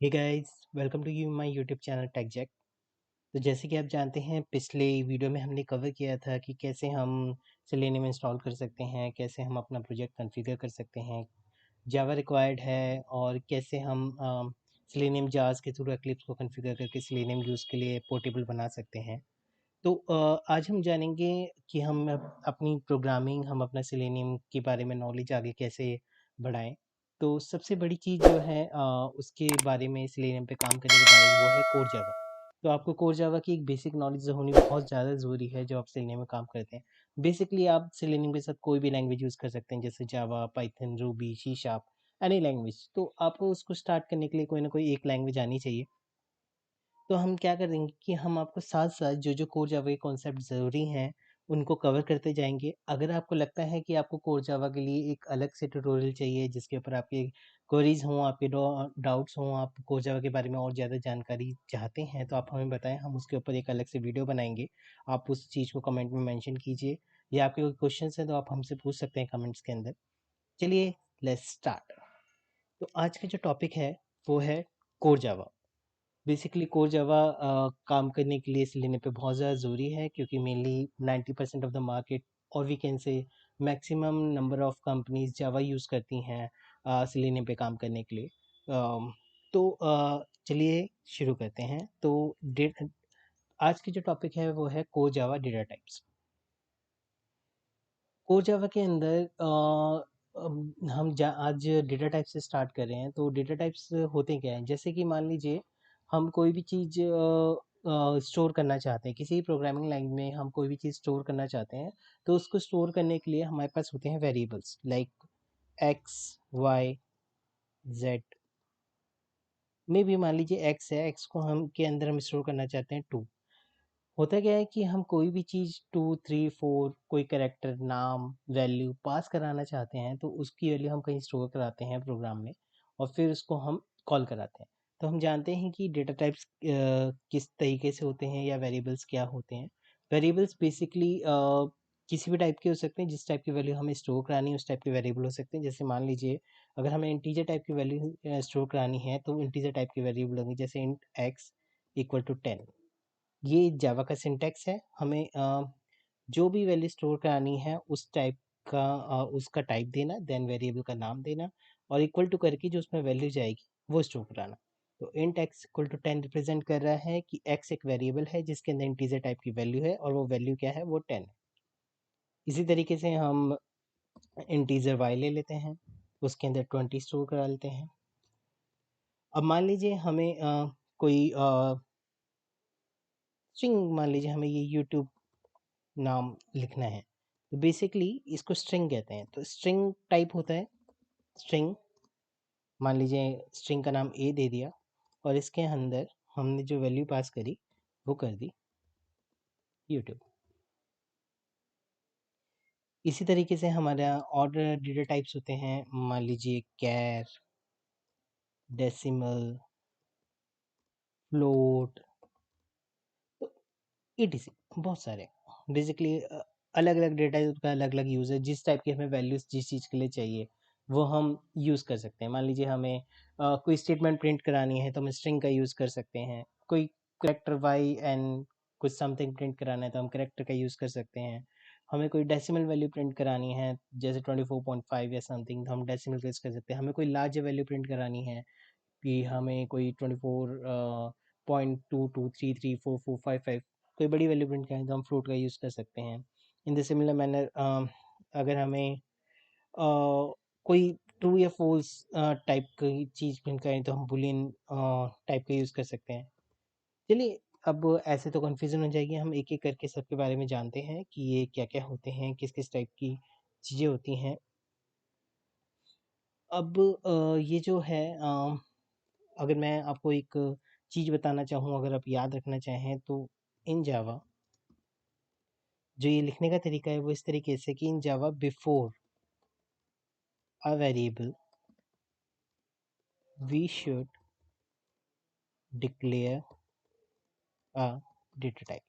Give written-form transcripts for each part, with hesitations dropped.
Hey guys, welcome to you my YouTube channel Techjack. तो जैसे कि आप जानते हैं, पिछले वीडियो में हमने कवर किया था कि कैसे हम सेलेनियम इंस्टॉल कर सकते हैं, कैसे हम अपना प्रोजेक्ट कॉन्फ़िगर कर सकते हैं, जावा रिक्वायर्ड है और कैसे हम सेलेनियम जार्स के थ्रू एक्लिप्स को कॉन्फ़िगर करके सेलेनियम यूज़ के लिए पोर्टेबल बना सकते हैं। तो आज हम जानेंगे कि हम अपनी प्रोग्रामिंग, हम अपना सेलेनियम के बारे में नॉलेज आगे कैसे बढ़ाएँ। तो सबसे बड़ी चीज़ जो है उसके बारे में सेलेनियम पे काम करने के बारे में वो है कोर जावा। तो आपको कोर जावा की एक बेसिक नॉलेज होनी बहुत ज़्यादा ज़रूरी है जब आप सेलेनियम में काम करते हैं। बेसिकली आप सेलेनियम के साथ कोई भी लैंग्वेज यूज़ कर सकते हैं जैसे Java, Python, Ruby, C sharp, any language. तो आपको उसको स्टार्ट करने के लिए कोई ना कोई एक लैंग्वेज आनी चाहिए। तो हम क्या करेंगे कि हम आपको साथ-साथ जो-जो कोर जावा के कॉन्सेप्ट ज़रूरी हैं, उनको कवर करते जाएँगे। अगर आपको लगता है कि आपको कोर जावा के लिए एक अलग से ट्यूटोरियल चाहिए जिसके ऊपर आपके क्वेरीज़ हों, आपके डाउट्स हों, आप कोर जावा के बारे में और ज़्यादा जानकारी चाहते हैं, तो आप हमें बताएँ, हम उसके ऊपर एक अलग से वीडियो बनाएँगे। आप उस चीज़ को कमेंट में मेंशन कीजिए या आपके कोई क्वेश्चन्स हैं तो आप हमसे पूछ सकते हैं कमेंट्स के अंदर। चलिए लेट्स स्टार्ट। तो आज का जो टॉपिक है, वो है core Java. Basically core Java काम करने के लिए सेलेनियम पे बहुत ज़्यादा ज़रूरी है क्योंकि मेनली 90% ऑफ द मार्केट और we can say maximum number of companies Java use करती हैं सेलेनियम पे काम करने के लिए। तो चलिए शुरू करते हैं। तो आज की जो टॉपिक है वो है core Java data types. Core Java के अंदर आज डेटा टाइप से स्टार्ट कर रहे हैं। तो डेटा टाइप्स होते क्या हैं, जैसे कि मान लीजिए हम कोई भी चीज़ स्टोर करना चाहते हैं, किसी भी प्रोग्रामिंग लैंग्वेज में हम कोई भी चीज़ स्टोर करना चाहते हैं। तो उसको स्टोर करने के लिए हमारे पास होते हैं variables like X, Y, Z. में भी मान लीजिए एक्स है, एक्स को हम के अंदर हम स्टोर करना चाहते हैं टू। होता क्या है कि हम कोई भी चीज़ 2, 3, 4 कोई कैरेक्टर, नाम, वैल्यू पास कराना चाहते हैं, तो उसकी वैल्यू हम कहीं स्टोर कराते हैं प्रोग्राम में और फिर उसको हम कॉल कराते हैं। तो हम जानते हैं कि डेटा टाइप्स किस तरीके से होते हैं या वेरिएबल्स क्या होते हैं। वेरिएबल्स बेसिकली किसी भी टाइप के हो सकते हैं, जिस टाइप की वैल्यू हमें स्टोर करानी है उस टाइप के वेरिएबल हो सकते हैं। जैसे मान लीजिए अगर हमें इंटीजर टाइप की वैल्यू स्टोर करानी है तो इंटीजर टाइप की वेरिएबल होंगी, जैसे इंट एक्स इक्वल टू 10। ये जावा का सिंटैक्स है। हमें जो भी वैल्यू स्टोर करानी है उस टाइप का उसका टाइप देना, देन वेरिएबल का नाम देना और इक्वल टू करके जो उसमें वैल्यू जाएगी वो स्टोर कराना। तो int X equal to 10 represent कर रहा है कि एक्स एक वेरिएबल है जिसके अंदर इंटीजर टाइप की वैल्यू है और वो वैल्यू क्या है, वो 10 है। इसी तरीके से हम इंटीजर वाई ले लेते हैं, उसके अंदर 20 स्टोर करा लेते हैं। अब मान लीजिए हमें कोई स्ट्रिंग, मान लीजिए हमें ये यूट्यूब नाम लिखना है, तो बेसिकली इसको स्ट्रिंग कहते हैं। तो स्ट्रिंग टाइप होता है स्ट्रिंग। मान लीजिए स्ट्रिंग का नाम ए दे दिया और इसके अंदर हमने जो वैल्यू पास करी वो कर दी यूट्यूब। इसी तरीके से हमारा और डेटा टाइप्स होते हैं, मान लीजिए कैर, डेसिमल, फ्लोट, तो ईटीसी बहुत सारे। बेसिकली अलग अलग डेटा टाइप का अलग अलग यूज़ है। जिस टाइप की हमें वैल्यूज़ जिस चीज़ के लिए चाहिए वो हम यूज़ कर सकते हैं। मान लीजिए हमें कोई स्टेटमेंट प्रिंट करानी है तो हम स्ट्रिंग का यूज़ कर सकते हैं। कोई करेक्टर वाई एंड कुछ समथिंग प्रिंट कराना है तो हम करेक्टर का यूज़ कर सकते हैं। हमें कोई डेसिमल वैल्यू प्रिंट करानी है जैसे 24.5 या समथिंग, तो हम डेसिमल का यूज़ कर सकते हैं। हमें कोई लार्ज वैल्यू प्रिंट करानी है कि हमें कोई 24.2233445 कोई बड़ी वैल्यू प्रिंट करें तो हम फ्लोट का यूज़ कर सकते हैं। इन द सिमिलर मैनर अगर हमें कोई ट्रू या फॉल्स टाइप की चीज़ प्रिंट करें तो हम बूलियन टाइप का यूज़ कर सकते हैं। चलिए, अब ऐसे तो कन्फ्यूज़न हो जाएगी, हम एक एक करके सबके बारे में जानते हैं कि ये क्या क्या होते हैं, किस किस टाइप की चीज़ें होती हैं। अब ये जो है अगर मैं आपको एक चीज़ बताना चाहूँ, अगर आप याद रखना चाहें तो इन जावा जो ये लिखने का तरीका है वो इस तरीके से कि in Java before a variable we should declare a data type.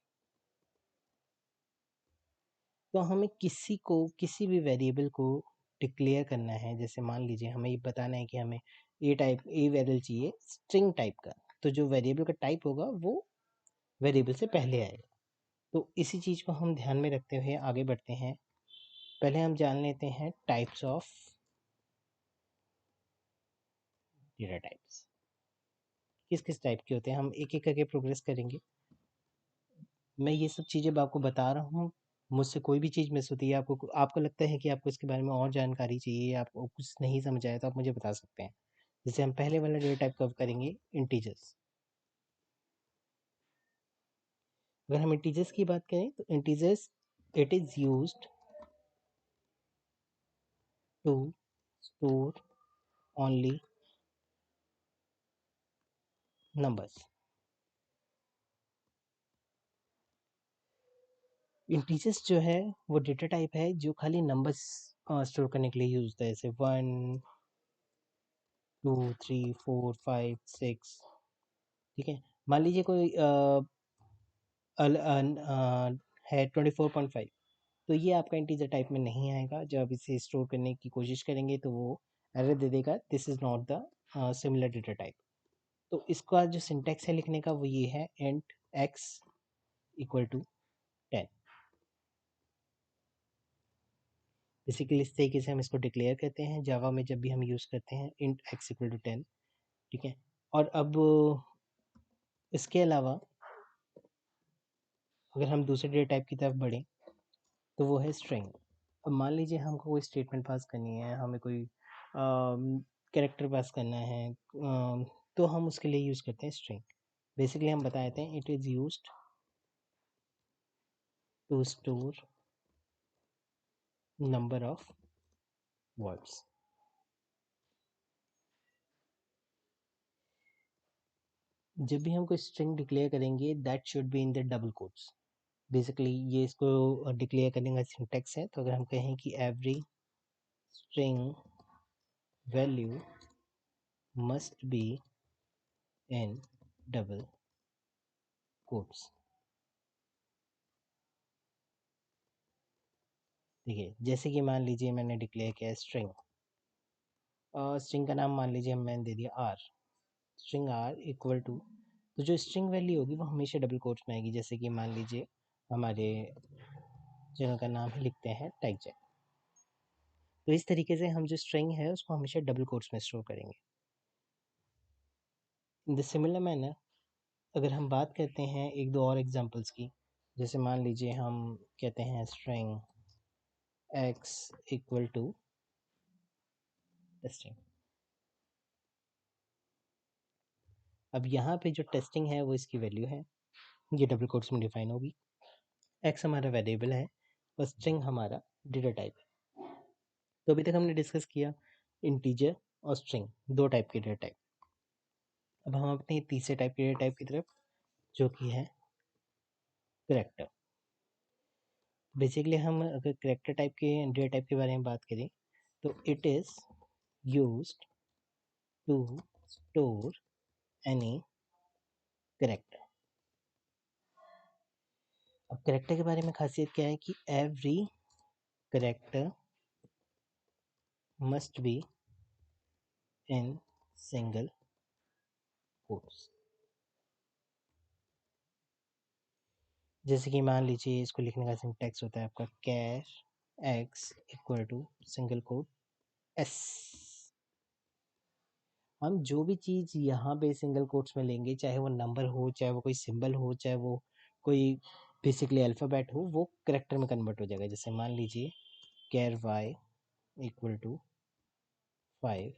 तो हमें किसी भी वेरिएबल को डिक्लेयर करना है, जैसे मान लीजिए हमें ये बताना है कि हमें ए वेरिएबल चाहिए स्ट्रिंग टाइप का, तो जो वेरिएबल का टाइप होगा वो वेरिएबल से पहले आएगा। तो इसी चीज़ को हम ध्यान में रखते हुए आगे बढ़ते हैं। पहले हम जान लेते हैं टाइप्स ऑफ डेटा टाइप्स किस किस टाइप के होते हैं। हम एक एक करके प्रोग्रेस करेंगे। मैं ये सब चीज़ें अब आपको बता रहा हूँ, मुझसे कोई भी चीज़ मिस होती है, आपको लगता है कि आपको इसके बारे में और जानकारी चाहिए या आपको कुछ नहीं समझ आया, तो आप मुझे बता सकते हैं। जैसे हम पहले वाला डेटा टाइप कवर करेंगे, इंटीजर्स। अगर हम इंटीजर्स की बात करें तो integers, it is used to store only numbers. Integers जो है वो डेटा टाइप है जो खाली नंबर्स स्टोर करने के लिए यूज होता है, जैसे 1 2 3 4 5 6। ठीक है, मान लीजिए कोई है 24.5, तो ये आपका इंटीजर टाइप में नहीं आएगा। जब आप इसे स्टोर करने की कोशिश करेंगे तो वो एरर दे देगा, this is not the similar data type. तो इसका जो सिंटैक्स है लिखने का वो ये है, int x equal to 10। Basically इस तरीके से हम इसको डिक्लेयर करते हैं जावा में जब भी हम यूज़ करते हैं इंट x इक्वल टू 10। ठीक है, और अब इसके अलावा अगर हम दूसरे डेटा टाइप की तरफ बढ़ें तो वो है स्ट्रिंग। अब मान लीजिए हमको कोई स्टेटमेंट पास करनी है, हमें कोई कैरेक्टर पास करना है, तो हम उसके लिए यूज़ करते हैं स्ट्रिंग। बेसिकली हम बता देते हैं it is used to store number of words. जब भी हम कोई स्ट्रिंग डिक्लेयर करेंगे that should be in the double quotes. Basically ये इसको डिक्लेयर करने का सिंटेक्स है। तो अगर हम कहें कि every string value must be in double quotes. देखिए, जैसे कि मान लीजिए मैंने डिक्लेयर किया स्ट्रिंग, स्ट्रिंग का नाम मान लीजिए मैंने दे दिया r, string r equal to, तो जो स्ट्रिंग वैल्यू होगी वो हमेशा डबल कोट्स में आएगी। जैसे कि मान लीजिए हमारे चैनल का नाम ही लिखते हैं टैगजेट, तो इस तरीके से हम जो स्ट्रिंग है उसको हमेशा डबल कोट्स में स्टोर करेंगे। इन द सिमिलर मैनर अगर हम बात करते हैं एक दो और एग्जांपल्स की, जैसे मान लीजिए हम कहते हैं string x equal to testing. अब यहाँ पे जो टेस्टिंग है वो इसकी वैल्यू है, ये डबल कोट्स में डिफाइन होगी। x हमारा वेरिएबल है और स्ट्रिंग हमारा डेटा टाइप है। तो अभी तक हमने डिस्कस किया इंटीजर और स्ट्रिंग, दो टाइप के डेटा टाइप। अब हम अपने तीसरे टाइप के डेटा टाइप की तरफ, जो कि है करेक्टर। बेसिकली हम अगर करेक्टर टाइप के डेटा टाइप के बारे में बात करें तो it is used to store any character. अब करेक्टर के बारे में खासियत क्या है कि every character must be in single quotes. जैसे कि मान लीजिए इसको लिखने का सिंटैक्स होता है आपका char x equal to single quote S. हम जो भी चीज़ यहाँ पे सिंगल कोट्स में लेंगे, चाहे वो नंबर हो, चाहे वो कोई सिंबल हो, चाहे वो कोई बेसिकली अल्फ़ाबेट हो, वो करेक्टर में कन्वर्ट हो जाएगा। जैसे मान लीजिए कैर वाई इक्वल टू 5,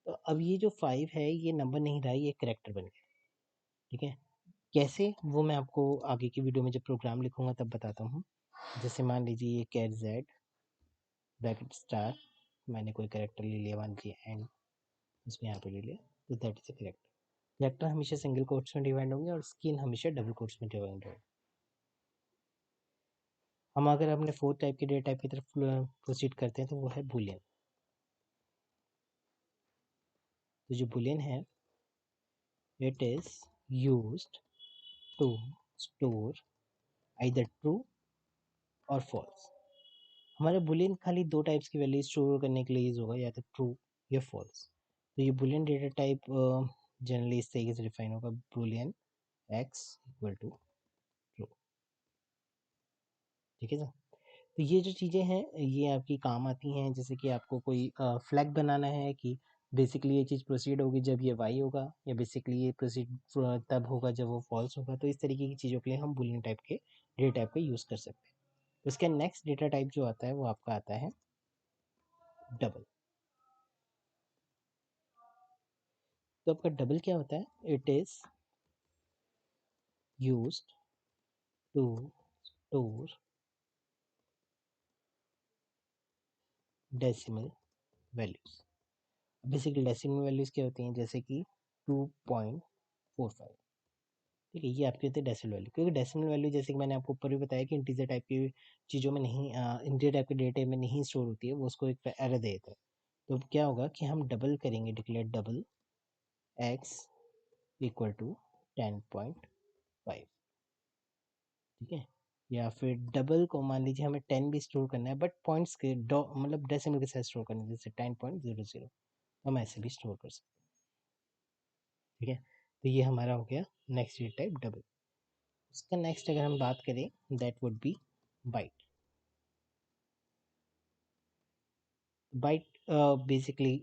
तो अब ये जो 5 है ये नंबर नहीं रहा, ये करेक्टर बन गया। ठीक है, कैसे वो मैं आपको आगे की वीडियो में जब प्रोग्राम लिखूंगा तब बताता हूँ। जैसे मान लीजिए ये कैर जेड ब्रैकेट स्टार, मैंने कोई करेक्टर ले लिया, मान लीजिए एंड, उसको यहाँ पे ले लिया, तो that is a character. Character हमेशा सिंगल कोट्स में डिवाइड होंगे और स्किन हमेशा डबल कोट्स में डिवाइड होंगे। हम अगर अपने फोर्थ टाइप के डेटा टाइप की तरफ प्रोसीड करते हैं तो वो है बुलियन। तो जो बुलियन है it is used to store either true और फॉल्स। हमारा बुलियन खाली दो टाइप्स की वैल्यू स्टोर करने के लिए यूज होगा, या तो ट्रू या फॉल्स। तो ये बुलियन डेटा टाइप जनरली इस तरीके से डिफाइन होगा, boolean x equal to true. ठीक है सर। तो ये जो चीज़ें हैं ये आपकी काम आती हैं, जैसे कि आपको कोई फ्लैग बनाना है कि बेसिकली ये चीज़ प्रोसीड होगी जब ये वाई होगा, या बेसिकली ये प्रोसीड तब होगा जब वो फॉल्स होगा। तो इस तरीके की चीज़ों के लिए हम बुलियन टाइप के डेटा टाइप का यूज़ कर सकते हैं। उसका नेक्स्ट डेटा टाइप जो आता है वो आपका आता है डबल। तो आपका डबल क्या होता है? It is used to store decimal values. Basically decimal values क्या होती हैं? जैसे कि 2.45। ठीक है, ये आपके होते हैं डेसिमल वैल्यू, क्योंकि डेसिमल वैल्यू जैसे कि मैंने आपको ऊपर भी बताया कि इंटीजर टाइप की चीज़ों में नहीं, इंटीजर टाइप के डेटा में नहीं स्टोर होती है, वो उसको एक एरर दे देता है। तो अब क्या होगा कि हम डबल करेंगे, declare double x equal to 10.5। ठीक है, या फिर डबल को मान लीजिए हमें 10 भी स्टोर करना है, बट पॉइंट्स के मतलब डेसिमल के साथ स्टोर करना है, जैसे 10.00 हम ऐसे भी स्टोर कर सकते हैं। ठीक है, तो ये हमारा हो गया नेक्स्ट टाइप डबल। उसका नेक्स्ट अगर हम बात करें that would be byte. Byte basically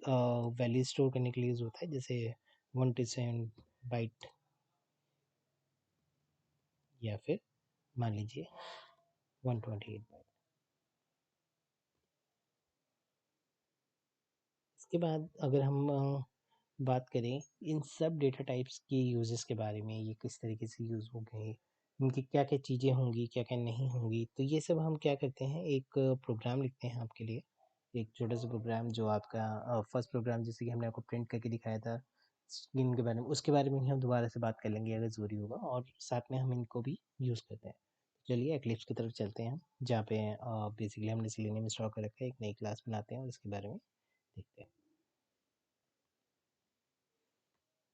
value store करने के लिए यूज होता है, जैसे 127 बाइट, या फिर मान लीजिए 128 बाइट। इसके बाद अगर हम बात करें इन सब डेटा टाइप्स के यूजेस के बारे में, ये किस तरीके से यूज़ हो गए, इनकी क्या क्या चीज़ें होंगी, क्या क्या नहीं होंगी, तो ये सब हम क्या करते हैं, एक प्रोग्राम लिखते हैं आपके लिए, एक छोटा सा प्रोग्राम जो आपका फर्स्ट प्रोग्राम जैसे कि हमने आपको प्रिंट करके दिखाया था स्क्रीन के बारे में, उसके बारे में ही हम दोबारा से बात कर लेंगे अगर ज़रूरी होगा, और साथ में हम इनको भी यूज़ करते हैं। चलिए एक्लिप्स की तरफ चलते हैं हम, जहाँ पे बेसिकली हमने सेलेनियम इंस्टॉल कर रखा है, एक नई क्लास बनाते हैं और इसके बारे में देखते हैं।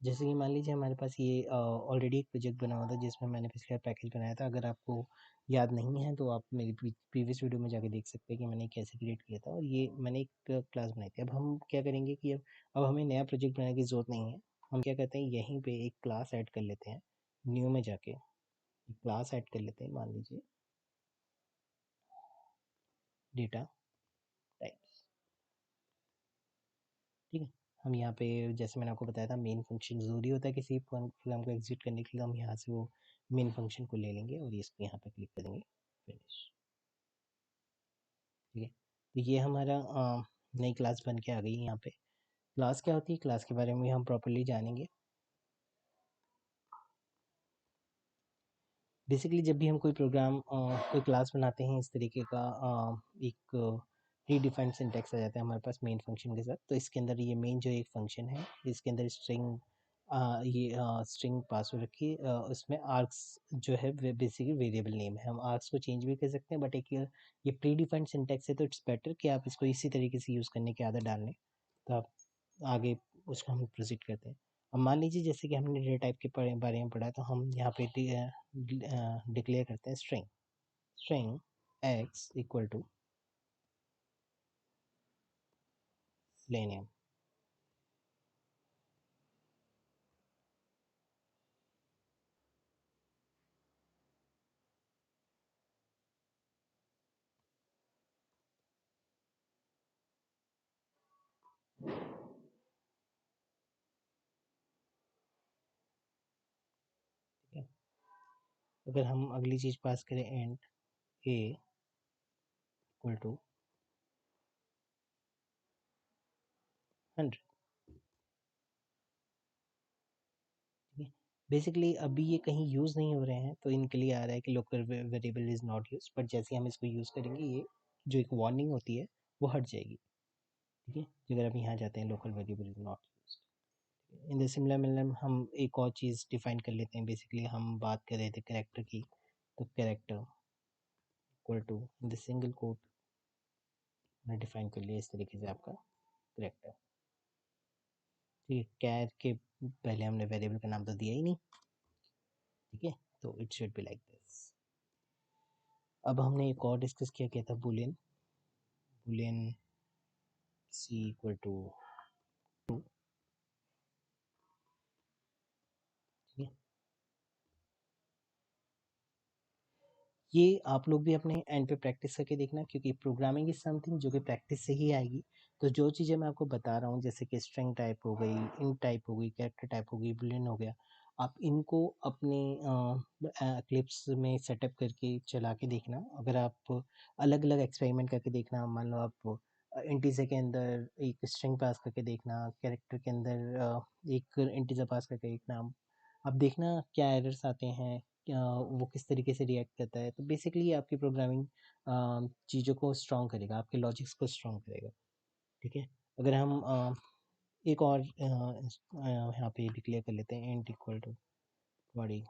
जैसे कि मान लीजिए हमारे पास ये ऑलरेडी एक प्रोजेक्ट बना हुआ था जिसमें मैंने पिछले पैकेज बनाया था। अगर आपको याद नहीं है तो आप मेरी प्रीवियस वीडियो में जाके देख सकते हैं कि मैंने कैसे क्रिएट किया था, और ये मैंने एक क्लास बनाई थी। अब हम क्या करेंगे कि अब हमें नया प्रोजेक्ट बनाने की ज़रूरत नहीं है। हम क्या करते हैं, यहीं पे एक क्लास ऐड कर लेते हैं, न्यू में जाके एक क्लास ऐड कर लेते हैं, मान लीजिए डेटा टाइप्स। ठीक है, हम यहाँ पे जैसे मैंने आपको बताया था मेन फंक्शन ज़रूरी होता है किसी प्रोग्राम को एग्जीक्यूट करने के लिए, हम यहाँ से वो मेन फंक्शन को ले लेंगे और इसको यहाँ पे क्लिक करेंगे फिनिश। ठीक है, तो ये हमारा नई क्लास बन के आ गई है। यहाँ पे क्लास क्या होती है, क्लास के बारे में हम प्रॉपरली जानेंगे। बेसिकली जब भी हम कोई प्रोग्राम कोई क्लास बनाते हैं इस तरीके का एक प्री डिफाइंड सिंटैक्स आ जाता है हमारे पास मेन फंक्शन के साथ। तो इसके अंदर ये मेन जो एक फंक्शन है इसके अंदर स्ट्रिंग ये स्ट्रिंग पास हो रखी है, उसमें आर्क्स जो है बेसिकली वेरिएबल नेम है। हम आर्क्स को चेंज भी कर सकते हैं, बट एक ये प्री डिफाइंड सिंटैक्स है तो इट्स बेटर कि आप इसको इसी तरीके से यूज़ करने की आदत डाल लें, तो आप आगे उसको हम प्रोसीड करते हैं। अब मान लीजिए जैसे कि हमने डेटा टाइप के बारे में पढ़ा, तो हम यहाँ पे डिक्लेयर करते हैं string, string x equal to लेनियम। ठीक है, अगर हम अगली चीज़ पास करें एंड a इक्वल टू 100। ठीक है, बेसिकली अभी ये कहीं यूज़ नहीं हो रहे हैं तो इनके लिए आ रहा है कि local variable is not use, but जैसे ही हम इसको यूज़ करेंगे ये जो एक वार्निंग होती है वो हट जाएगी। ठीक है, तो अगर आप यहाँ जाते हैं local variable is not use, in the similar manner हम एक और चीज़ डिफाइन कर लेते हैं। बेसिकली हम बात कर रहे थे कैरेक्टर की, तो character equal to in the single quote मैंने डिफाइन कर लिया इस तरीके से आपका कैरेक्टर। ठीक है, कैर के पहले हमने वेरिएबल का नाम तो दिया ही नहीं। ठीक है, तो it should be like this. अब हमने एक और डिस्कस किया था boolean, boolean c equal to true. ये आप लोग भी अपने एंड पे प्रैक्टिस करके देखना, क्योंकि प्रोग्रामिंग इज समथिंग जो कि प्रैक्टिस से ही आएगी। तो जो चीज़ें मैं आपको बता रहा हूँ, जैसे कि स्ट्रिंग टाइप हो गई, इंट टाइप हो गई, कैरेक्टर टाइप हो गई, बूलियन हो गया, आप इनको अपने क्लिप्स में सेटअप करके चला के देखना। अगर आप अलग अलग एक्सपेरिमेंट करके देखना, मान लो आप इंटीजर के अंदर एक स्ट्रिंग पास करके देखना, कैरेक्टर के अंदर एक इंटीजर पास करके देखना, आप देखना क्या एरर्स आते हैं, क्या वो किस तरीके से रिएक्ट करता है। तो बेसिकली ये आपकी प्रोग्रामिंग चीज़ों को स्ट्रॉन्ग करेगा, आपके लॉजिक्स को स्ट्रॉन्ग करेगा। ठीक है। अगर हम एक और यहाँ पे डिक्लेयर कर लेते हैं इंट इक्वल टू बॉडी,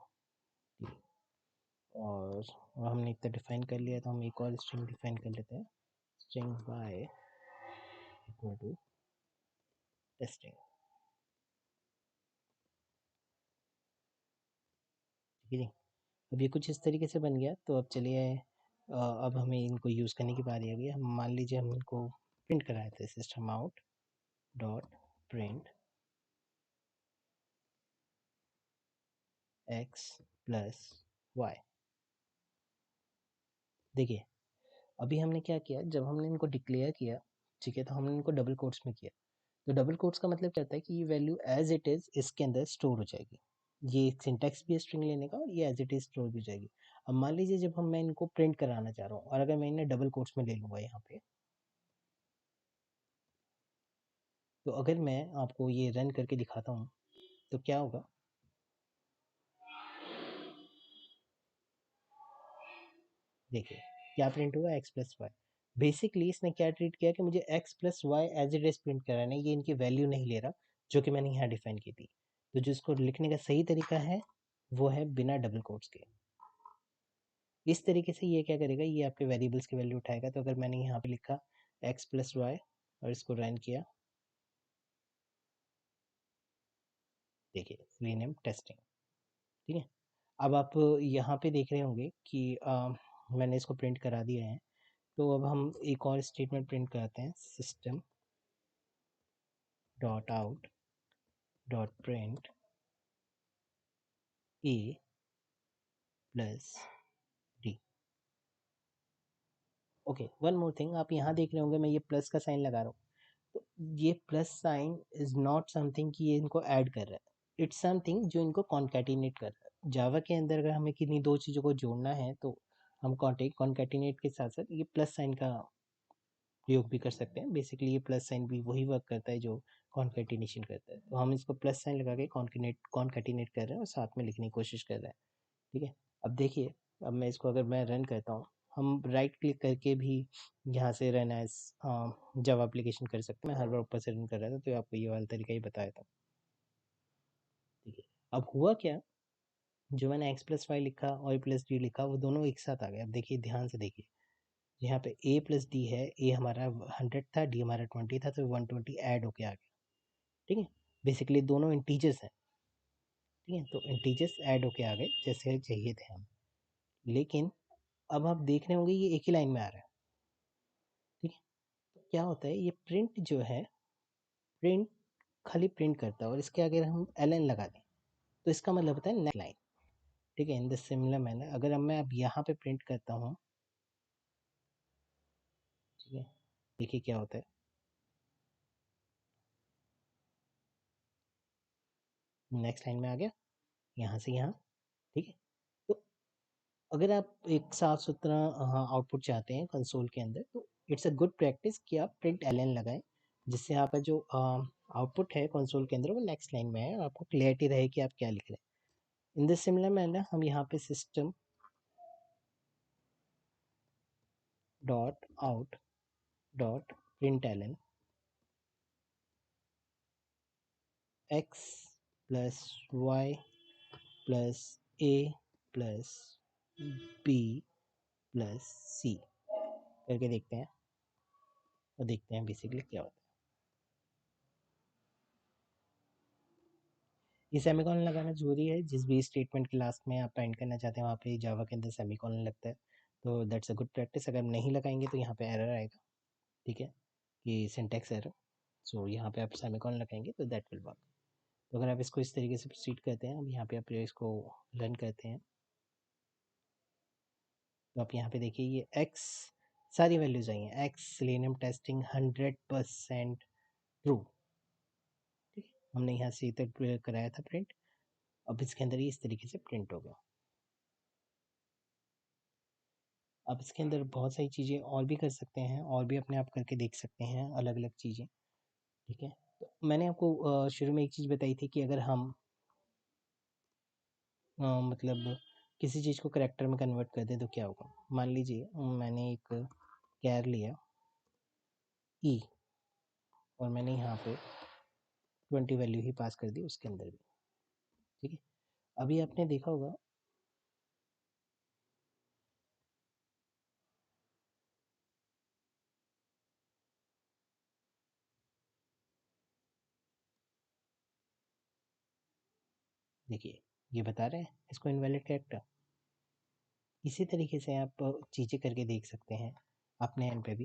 और हमने इतना डिफाइन कर लिया, तो हम एक और स्ट्रिंग डिफाइन कर लेते हैं, string y equal to testing. ठीक है जी। अब ये कुछ इस तरीके से बन गया। तो अब चलिए अब हमें इनको यूज़ करने की बारी आ गई। हम मान लीजिए हम इनको प्रिंट कराए थे, system out dot print x plus y. देखिए अभी हमने क्या किया, जब हमने इनको डिक्लेयर किया, ठीक है, तो हमने इनको डबल कोट्स में किया। तो डबल कोट्स का मतलब क्या होता है कि ये वैल्यू एज इट इज़ इसके अंदर स्टोर हो जाएगी। ये एक सिंटैक्स भी है स्ट्रिंग लेने का, और ये एज इट इज़ स्टोर भी हो जाएगी। अब मान लीजिए जब मैं इनको प्रिंट कराना चाह रहा हूँ, और अगर मैं इन्हें डबल कोट्स में ले लूँगा यहाँ पे, तो अगर मैं आपको ये रन करके दिखाता हूँ तो क्या होगा। देखिए क्या प्रिंट हुआ, एक्स प्लस वाई। बेसिकली इसने क्या ट्रीट किया कि मुझे x plus y as it is print कराना है, ये इनकी वैल्यू नहीं ले रहा जो कि मैंने यहाँ डिफाइन की थी। तो जिसको लिखने का सही तरीका है वो है बिना डबल कोट्स के। इस तरीके से ये क्या करेगा, ये आपके वेरिएबल्स की वैल्यू उठाएगा। तो अगर मैंने यहाँ पे लिखा एक्स प्लस वाई और इसको रन किया, देखिए रीनेम टेस्टिंग। ठीक है। अब आप यहाँ पे देख रहे होंगे कि मैंने इसको प्रिंट करा दिया है। तो अब हम एक और स्टेटमेंट प्रिंट कराते हैं, system dot out dot print A plus D. Okay, one more thing, आप यहाँ देख रहे होंगे मैं ये प्लस का साइन लगा रहा हूँ। तो ये plus sign is not something कि ये इनको ऐड कर रहा है, इट्स समथिंग जो इनको कॉन्कैटिनेट कर रहा है। जावा के अंदर अगर हमें किन्हीं दो चीज़ों को जोड़ना है तो हम कॉन्कैटिनेट के साथ साथ ये प्लस साइन का प्रयोग भी कर सकते हैं। बेसिकली ये प्लस साइन भी वही वर्क करता है जो कॉन्कैटिनेशन करता है। तो हम इसको प्लस साइन लगा के कॉन्कैटिनेट कर रहे हैं और साथ में लिखने की कोशिश कर रहे हैं। ठीक है। अब देखिए, अब मैं इसको अगर मैं रन करता हूँ, हम राइट क्लिक करके भी यहाँ से रन एज जावा एप्लीकेशन कर सकते हैं। मैं हर बार ऊपर से रन कर रहा था तो आपको ये वाला तरीका ही बताया था। ठीक है। अब हुआ क्या, जो मैंने एक्स प्लस वाई लिखा और प्लस डी लिखा वो दोनों एक साथ आ गए। अब देखिए ध्यान से देखिए, यहाँ पे ए प्लस डी है, ए हमारा 100 था, डी हमारा 20 था, तो 120 ऐड होके आ गया। ठीक है। बेसिकली दोनों इंटीजर्स हैं। ठीक है, तो इंटीजर्स ऐड होके आ गए जैसे चाहिए थे हम। लेकिन अब आप देख रहे होंगे ये एक ही लाइन में आ रहा है। ठीक है। तो क्या होता है, ये प्रिंट जो है, प्रिंट खाली प्रिंट करता है, और इसके आगे हम एल एन लगा दें तो इसका मतलब होता है नेक्स्ट लाइन। ठीक है। इन द सिमिलर मैनर अगर अब मैं अब यहाँ पे प्रिंट करता हूँ, ठीक है, देखिए क्या होता है, नेक्स्ट लाइन में आ गया यहाँ से यहाँ। ठीक है। तो अगर आप एक साफ सुथरा आउटपुट चाहते हैं कंसोल के अंदर, तो इट्स अ गुड प्रैक्टिस कि आप प्रिंट एल एन लगाएं, जिससे आपका जो आउटपुट है कंसोल के अंदर वो नेक्स्ट लाइन में है और आपको क्लियरिटी रहे कि आप क्या लिख रहे हैं। इन दिस सिमिलर मैनर हम यहाँ पे system dot out dot print L N X plus Y plus A plus B plus C करके देखते हैं, और देखते हैं बेसिकली क्या होता है। ये सेमीकोलन लगाना जरूरी है, जिस भी स्टेटमेंट के लास्ट में आप एंड करना चाहते हैं वहाँ पे जावा के अंदर सेमीकोलन लगता है। तो दैट्स अ गुड प्रैक्टिस। अगर नहीं लगाएंगे तो यहाँ पे एरर आएगा। ठीक है, कि सिंटैक्स एरर। सो यहाँ पे आप सेमीकोलन लगाएंगे तो दैट विल वर्क। तो अगर आप इसको इस तरीके से प्रोसीड करते हैं, अब यहाँ पे आप इसको रन करते हैं, तो आप यहाँ पे देखिए ये एक्स सारी वैल्यूज आई हैं, एक्स सेलेनियम टेस्टिंग 100% ट्रू। ठीक है, हमने यहाँ से तक कराया था प्रिंट। अब इसके अंदर ये इस तरीके से प्रिंट हो गया। आप इसके अंदर बहुत सारी चीज़ें और भी कर सकते हैं, और भी अपने आप करके देख सकते हैं अलग अलग चीज़ें। ठीक है, तो मैंने आपको शुरू में एक चीज़ बताई थी कि अगर हम मतलब किसी चीज़ को करेक्टर में कन्वर्ट कर दें तो क्या होगा। मान लीजिए मैंने एक कैर लिया ई, और मैंने यहाँ पे 20 वैल्यू ही पास कर दी उसके अंदर भी। ठीक है, अभी आपने देखा होगा देखिए ये बता रहे हैं इसको इनवैलिड कैरेक्टर। इसी तरीके से आप चीज़ें करके देख सकते हैं अपने एंड पे भी।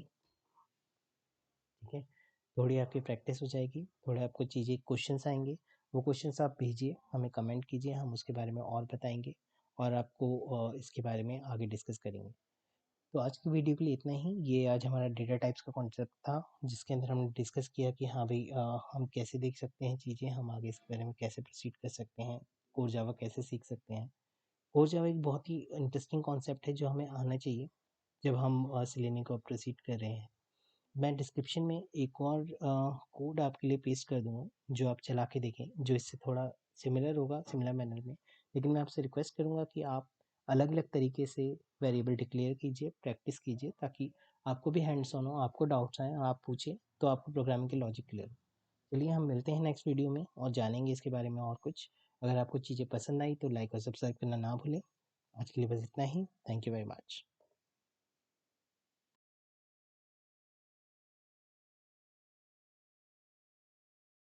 ठीक है, थोड़ी आपकी प्रैक्टिस हो जाएगी, थोड़े आपको चीज़ें क्वेश्चंस आएंगे, वो क्वेश्चंस आप भेजिए हमें, कमेंट कीजिए, हम उसके बारे में और बताएंगे और आपको इसके बारे में आगे डिस्कस करेंगे। तो आज की वीडियो के लिए इतना ही। ये आज हमारा डेटा टाइप्स का कॉन्सेप्ट था, जिसके अंदर हमने डिस्कस किया कि हाँ भाई हम कैसे देख सकते हैं चीज़ें, हम आगे इसके बारे में कैसे प्रोसीड कर सकते हैं, कोर जावा कैसे सीख सकते हैं। कोर जावा एक बहुत ही इंटरेस्टिंग कॉन्सेप्ट है जो हमें आना चाहिए जब हम सिलेनियम को प्रोसीड कर रहे हैं। मैं डिस्क्रिप्शन में एक और कोड आपके लिए पेस्ट कर दूंगा जो आप चला के देखें, जो इससे थोड़ा सिमिलर होगा, सिमिलर मैनर में। लेकिन मैं आपसे रिक्वेस्ट करूंगा कि आप अलग अलग तरीके से वेरिएबल डिक्लेयर कीजिए, प्रैक्टिस कीजिए, ताकि आपको भी हैंड्स ऑन हो, आपको डाउट्स आए, आप पूछें तो आपको प्रोग्रामिंग के लॉजिक क्लियर हो। चलिए हम मिलते हैं नेक्स्ट वीडियो में और जानेंगे इसके बारे में और कुछ। अगर आपको चीज़ें पसंद आई तो लाइक और सब्सक्राइब करना ना भूलें। आज के लिए बस इतना ही। Thank you very much.